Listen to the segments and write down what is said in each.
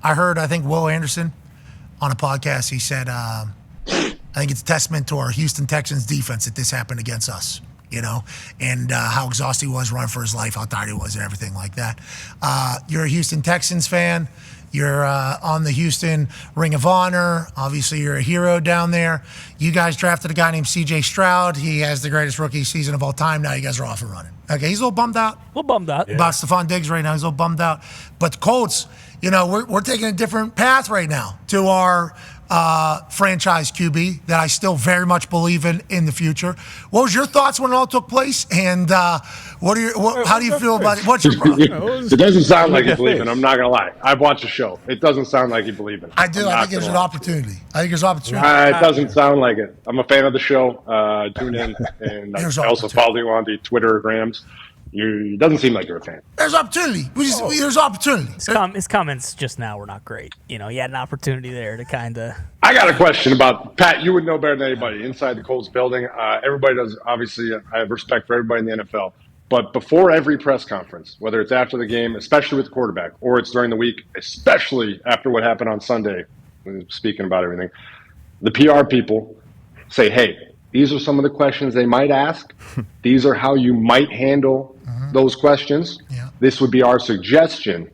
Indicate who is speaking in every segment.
Speaker 1: I heard, I think, Will Anderson on a podcast, he said, I think it's a testament to our Houston Texans defense that this happened against us, and how exhausted he was running for his life, how tired he was and everything like that. You're a Houston Texans fan. You're on the Houston Ring of Honor. Obviously, you're a hero down there. You guys drafted a guy named C.J. Stroud. He has the greatest rookie season of all time. Now you guys are off and running. Okay, he's a little bummed out.
Speaker 2: A little bummed out.
Speaker 1: About Stephon Diggs right now. He's a little bummed out. But the Colts, we're taking a different path right now to our franchise QB that I still very much believe in the future. What was your thoughts when it all took place? And how do you feel about it? What's your
Speaker 3: It doesn't sound like you believe in. I'm not going to lie. I've watched the show. It doesn't sound like you believe in.
Speaker 1: I do. I think there's an opportunity. It
Speaker 3: doesn't sound like it. I'm a fan of the show. Tune in. And I also follow you on the Twittergrams. It doesn't seem like you're a fan.
Speaker 1: There's opportunity. There's opportunity.
Speaker 2: His comments just now were not great. He had an opportunity there to kind of.
Speaker 3: I got a question about Pat. You would know better than anybody inside the Colts building. Everybody does. Obviously, I have respect for everybody in the NFL. But before every press conference, whether it's after the game, especially with the quarterback, or it's during the week, especially after what happened on Sunday, speaking about everything, the PR people say, "Hey, these are some of the questions they might ask. These are how you might handle those questions.
Speaker 1: Yeah.
Speaker 3: This would be our suggestion."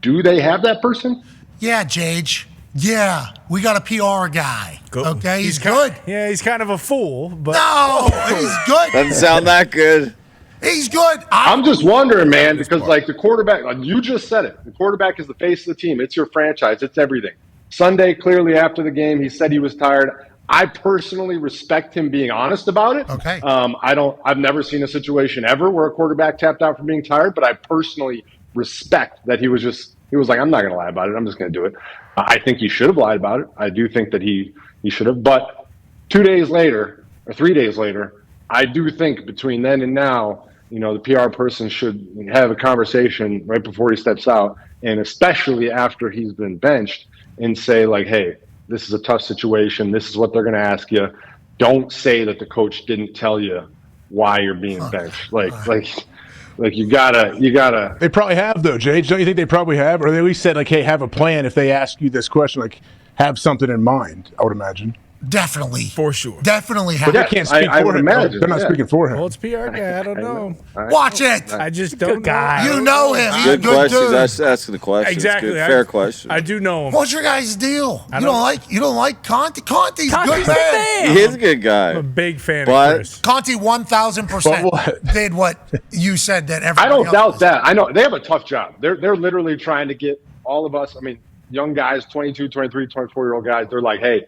Speaker 3: Do they have that person?
Speaker 1: Yeah, Jage. Yeah, we got a PR guy. Okay, he's good.
Speaker 4: He's kind of a fool, but
Speaker 1: no, he's good.
Speaker 5: Doesn't sound that good.
Speaker 1: He's good.
Speaker 3: I'm just wondering, man, because the quarterback, you just said it. The quarterback is the face of the team. It's your franchise. It's everything. Sunday, clearly after the game, he said he was tired. I personally respect him being honest about it.
Speaker 1: Okay.
Speaker 3: I've never seen a situation ever where a quarterback tapped out for being tired, but I personally respect that he was like, I'm not going to lie about it. I'm just going to do it. I think he should have lied about it. I do think that he should have. But 2 days later or 3 days later, I do think between then and now, the PR person should have a conversation right before he steps out, and especially after he's been benched, and say like, hey, this is a tough situation. This is what they're going to ask you. Don't say that the coach didn't tell you why you're being benched. Like you gotta.
Speaker 6: They probably have though, Jay. Don't you think they probably have? Or they at least said like, hey, have a plan if they ask you this question. Like, have something in mind. I would imagine.
Speaker 1: Definitely.
Speaker 4: For sure.
Speaker 1: Definitely have.
Speaker 6: But they can't speak for him. They're not speaking for him.
Speaker 4: Well, it's PR guy. I don't know.
Speaker 1: Watch it.
Speaker 4: I just don't
Speaker 2: guy.
Speaker 1: You know him. He's
Speaker 5: Good
Speaker 1: a good
Speaker 5: questions.
Speaker 1: dude.
Speaker 5: That's asking the questions.
Speaker 4: Exactly.
Speaker 5: Fair question.
Speaker 4: I do know him.
Speaker 1: What's your guys' deal? You don't like Conte? Conte's good man.
Speaker 5: He is a good guy.
Speaker 4: I'm a big fan
Speaker 5: But-
Speaker 4: of Chris.
Speaker 1: Conte 1,000% did what you said that
Speaker 3: I
Speaker 1: everybody
Speaker 3: don't
Speaker 1: else
Speaker 3: doubt
Speaker 1: does.
Speaker 3: that. I know they have a tough job. They're literally trying to get all of us. I mean, young guys, 22, 23, 24-year-old guys. They're like, hey,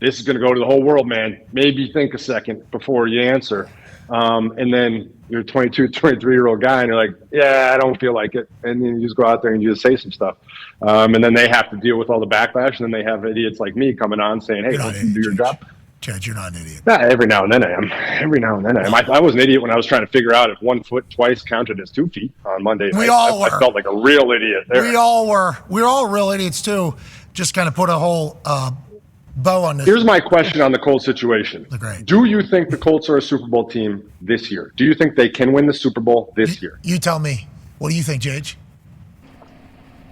Speaker 3: this is going to go to the whole world, man. Maybe think a second before you answer. And then you're a 22, 23-year-old guy, and you're like, yeah, I don't feel like it. And then you just go out there and you just say some stuff. And then they have to deal with all the backlash, and then they have idiots like me coming on saying, hey, don't you do your job?
Speaker 1: Chad, you're not an idiot.
Speaker 3: Yeah, every now and then I am. I was an idiot when I was trying to figure out if 1 foot twice counted as 2 feet on Monday night. I felt like a real idiot there.
Speaker 1: We all were. We were all real idiots, too. Just kind of put a whole bow on this.
Speaker 3: Here's my question on the Colts situation. Do you think the Colts are a Super Bowl team this year? Do you think they can win the Super Bowl this year?
Speaker 1: You tell me. What do you think, Jage?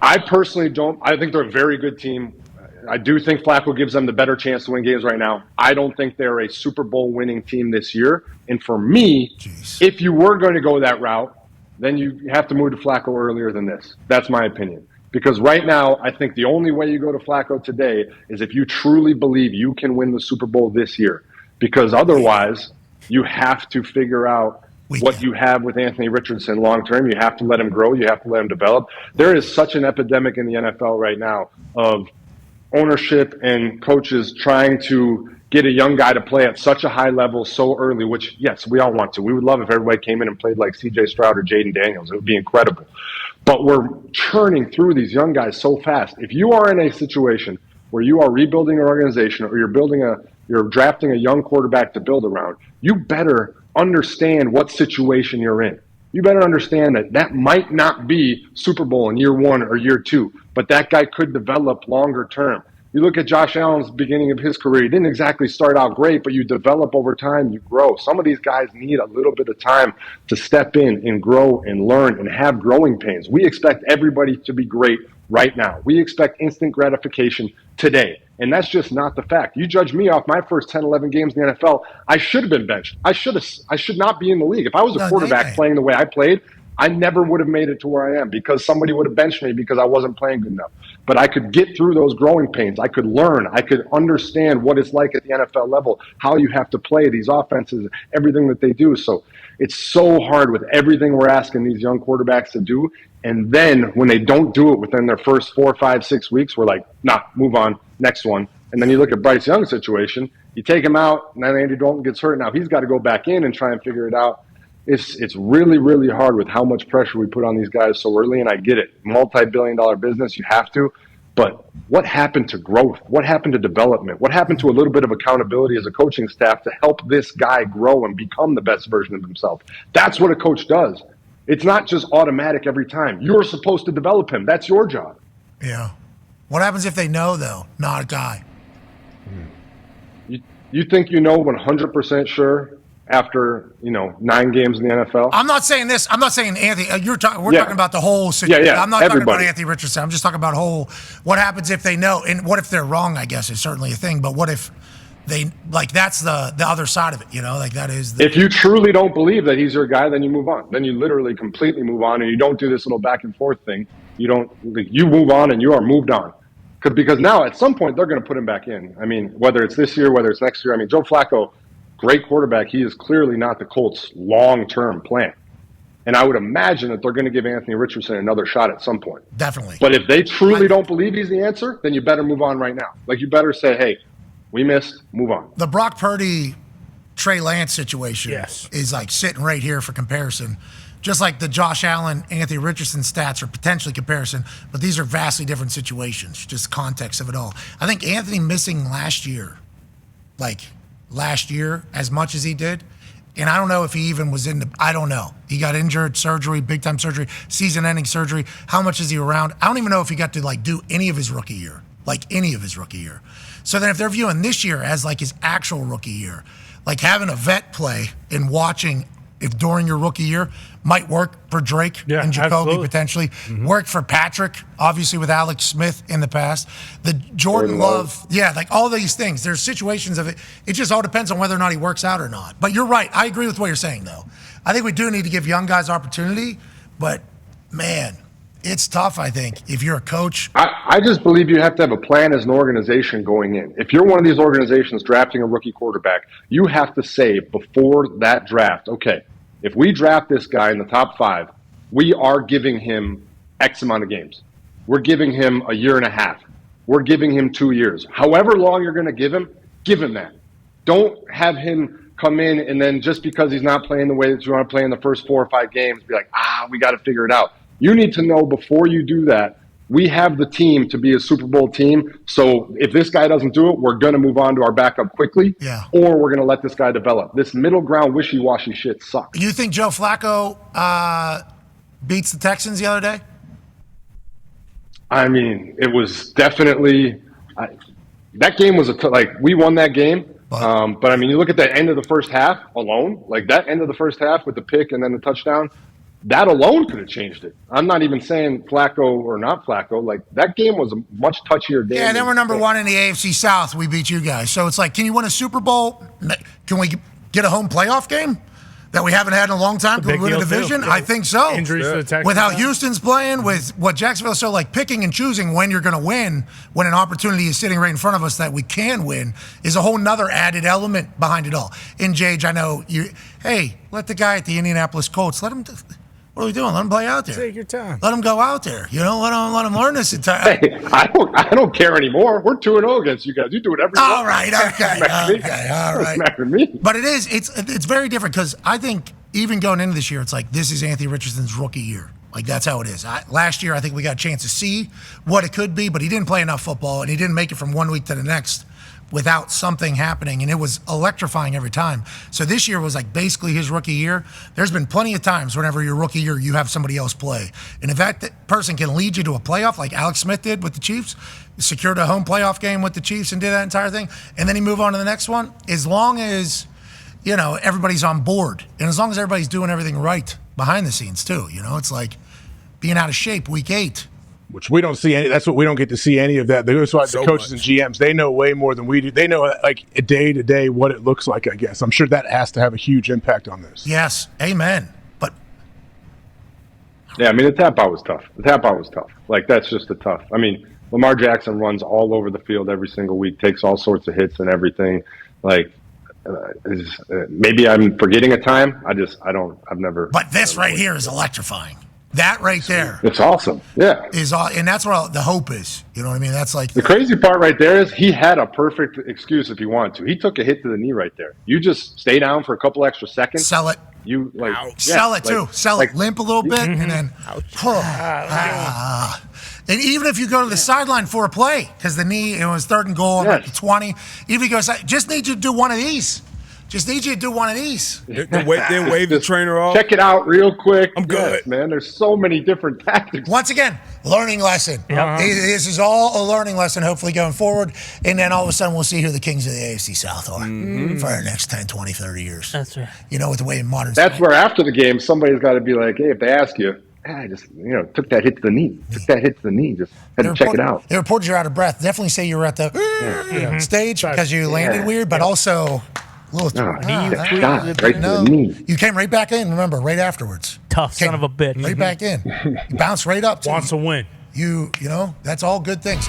Speaker 3: I personally don't. I think they're a very good team. I do think Flacco gives them the better chance to win games right now. I don't think they're a Super Bowl winning team this year. And for me, if you were going to go that route, then you have to move to Flacco earlier than this. That's my opinion. Because right now, I think the only way you go to Flacco today is if you truly believe you can win the Super Bowl this year. Because otherwise, you have to figure out what you have with Anthony Richardson long term. You have to let him grow. You have to let him develop. There is such an epidemic in the NFL right now of ownership and coaches trying to get a young guy to play at such a high level so early, which, yes, we all want to. We would love if everybody came in and played like C.J. Stroud or Jaden Daniels. It would be incredible. But we're churning through these young guys so fast. If you are in a situation where you are rebuilding an organization or you're drafting a young quarterback to build around, you better understand what situation you're in. You better understand that might not be Super Bowl in year 1 or year 2, but that guy could develop longer term. You look at Josh Allen's beginning of his career. He didn't exactly start out great, but you develop over time, you grow. Some of these guys need a little bit of time to step in and grow and learn and have growing pains. We expect everybody to be great right now. We expect instant gratification today. And that's just not the fact. You judge me off my first 10, 11 games in the NFL, I should have been benched. I should not be in the league. If I was a quarterback playing the way I played, I never would have made it to where I am because somebody would have benched me because I wasn't playing good enough. But I could get through those growing pains. I could learn. I could understand what it's like at the NFL level, how you have to play these offenses, everything that they do. So it's so hard with everything we're asking these young quarterbacks to do. And then when they don't do it within their first 4, 5, 6 weeks, we're like, nah, move on, next one. And then you look at Bryce Young's situation, you take him out, and then Andy Dalton gets hurt. Now he's got to go back in and try and figure it out. It's really, really hard with how much pressure we put on these guys so early, and I get it. Multi-billion-dollar business, you have to. But what happened to growth? What happened to development? What happened to a little bit of accountability as a coaching staff to help this guy grow and become the best version of himself? That's what a coach does. It's not just automatic every time. You're supposed to develop him. That's your job.
Speaker 1: Yeah. What happens if they know, though, not a guy?
Speaker 3: You think you know 100% sure after 9 games in the NFL?
Speaker 1: I'm not saying this. I'm not saying Anthony. We're talking about the whole situation.
Speaker 3: Yeah,
Speaker 1: I'm not
Speaker 3: everybody.
Speaker 1: talking about Anthony Richardson. I'm just talking about what happens if they know, and what if they're wrong? I guess is certainly a thing. But what if they that's the other side of it? That is.
Speaker 3: If you truly don't believe that he's your guy, then you move on. Then you literally completely move on, and you don't do this little back and forth thing. You move on, and you are moved on. Because now at some point they're going to put him back in. I mean, whether it's this year, whether it's next year. I mean, Joe Flacco, great quarterback. He is clearly not the Colts' long-term plan. And I would imagine that they're going to give Anthony Richardson another shot at some point.
Speaker 1: Definitely.
Speaker 3: But if they truly don't believe he's the answer, then you better move on right now. Like, you better say, hey, we missed, move on.
Speaker 1: The Brock Purdy, Trey Lance situation is like sitting right here for comparison. Just like the Josh Allen, Anthony Richardson stats are potentially comparison, but these are vastly different situations, just context of it all. I think Anthony missing last year as much as he did, and I don't know if he even was I don't know. He got injured, surgery, big-time surgery, season-ending surgery. How much is he around? I don't even know if he got to do any of his rookie year. So then if they're viewing this year as his actual rookie year, having a vet play and watching if during your rookie year might work for Drake and Jacoby potentially, work for Patrick, obviously with Alex Smith in the past, the Jordan Love, all these things. There's situations of it. It just all depends on whether or not he works out or not. But you're right. I agree with what you're saying, though. I think we do need to give young guys opportunity, but man, it's tough, I think, if you're a coach.
Speaker 3: I just believe you have to have a plan as an organization going in. If you're one of these organizations drafting a rookie quarterback, you have to say before that draft, okay, if we draft this guy in the top 5, we are giving him X amount of games. We're giving him a year and a half. We're giving him 2 years. However long you're going to give him that. Don't have him come in and then just because he's not playing the way that you want to play in the first 4 or 5 games, be like, we got to figure it out. You need to know before you do that, we have the team to be a Super Bowl team. So if this guy doesn't do it, we're going to move on to our backup quickly. Or we're going to let this guy develop. This middle ground wishy-washy shit sucks.
Speaker 1: You think Joe Flacco beats the Texans the other day?
Speaker 3: I mean, it was definitely that game was we won that game. But I mean, you look at the end of the first half alone, that end of the first half with the pick and then the touchdown. That alone could have changed it. I'm not even saying Flacco or not Flacco. That game was a much touchier game.
Speaker 1: Yeah, and then we're number 1 in the AFC South. We beat you guys. So it's can you win a Super Bowl? Can we get a home playoff game that we haven't had in a long time? Can we win a division? I think so.
Speaker 4: Injuries to the Texans.
Speaker 1: With how Houston's playing, with what Jacksonville. So picking and choosing when you're going to win, when an opportunity is sitting right in front of us that we can win, is a whole nother added element behind it all. And Jage, I know you. Hey, let the guy at the Indianapolis Colts, let him. What are we doing? Let him play out there.
Speaker 4: Take your time.
Speaker 1: Let him go out there. Let him learn this entire.
Speaker 3: Hey, I don't care anymore. We're 2-0 against you guys. You do whatever you want.
Speaker 1: All right, okay, all right.
Speaker 3: Matter me.
Speaker 1: But it's very different because I think even going into this year, it's this is Anthony Richardson's rookie year. That's how it is. Last year, I think we got a chance to see what it could be, but he didn't play enough football, and he didn't make it from one week to the next without something happening, and it was electrifying every time. So this year was basically his rookie year. There's been plenty of times whenever your rookie year, you have somebody else play. And if that person can lead you to a playoff like Alex Smith did with the Chiefs, secured a home playoff game with the Chiefs and did that entire thing, and then he move on to the next one, as long as, everybody's on board, and as long as everybody's doing everything right behind the scenes too, it's being out of shape week 8.
Speaker 6: which we don't see any. That's what we don't get to see any of that. That's why the coaches and GMs, they know way more than we do. They know like day to day what it looks like. I guess I'm sure that has to have a huge impact on this.
Speaker 1: Yes, amen. But
Speaker 3: yeah, I mean the tap out was tough. Like that's just a tough. I mean, Lamar Jackson runs all over the field every single week, takes all sorts of hits and everything. Like maybe I'm forgetting a time. I've never.
Speaker 1: But this right here is electrifying. That right there.
Speaker 3: It's awesome. Yeah.
Speaker 1: And that's where the hope is. You know what I mean? That's like
Speaker 3: the crazy part right there is he had a perfect excuse if he wanted to. He took a hit to the knee right there. You just stay down for a couple extra seconds.
Speaker 1: Sell it.
Speaker 3: You like
Speaker 1: sell it too. Sell it. Limp a little bit and then. And even if you go to the sideline for a play, because the knee, it was 3rd and goal at the 20. Even if you go, just need you to do one of these.
Speaker 7: Then wave the trainer off.
Speaker 3: Check it out real quick.
Speaker 7: I'm good.
Speaker 3: Yes, man. There's so many different tactics.
Speaker 1: Once again, learning lesson. This is all a learning lesson, hopefully, going forward. And then all of a sudden, we'll see who the kings of the AFC South are for the next 10, 20, 30 years.
Speaker 2: That's right.
Speaker 1: You know, with the way in modern
Speaker 3: That's where after the game, somebody's got to be like, hey, if they ask you, I just, took that hit to the knee. Just had to check it out.
Speaker 1: They reported you're out of breath. Definitely say you were at the stage because you landed weird, but also...
Speaker 3: Right to the knee.
Speaker 1: You came right back in, remember, right afterwards.
Speaker 2: Tough son of a bitch.
Speaker 1: Right back in. You bounced right up.
Speaker 4: Wants to win.
Speaker 1: You know, that's all good things.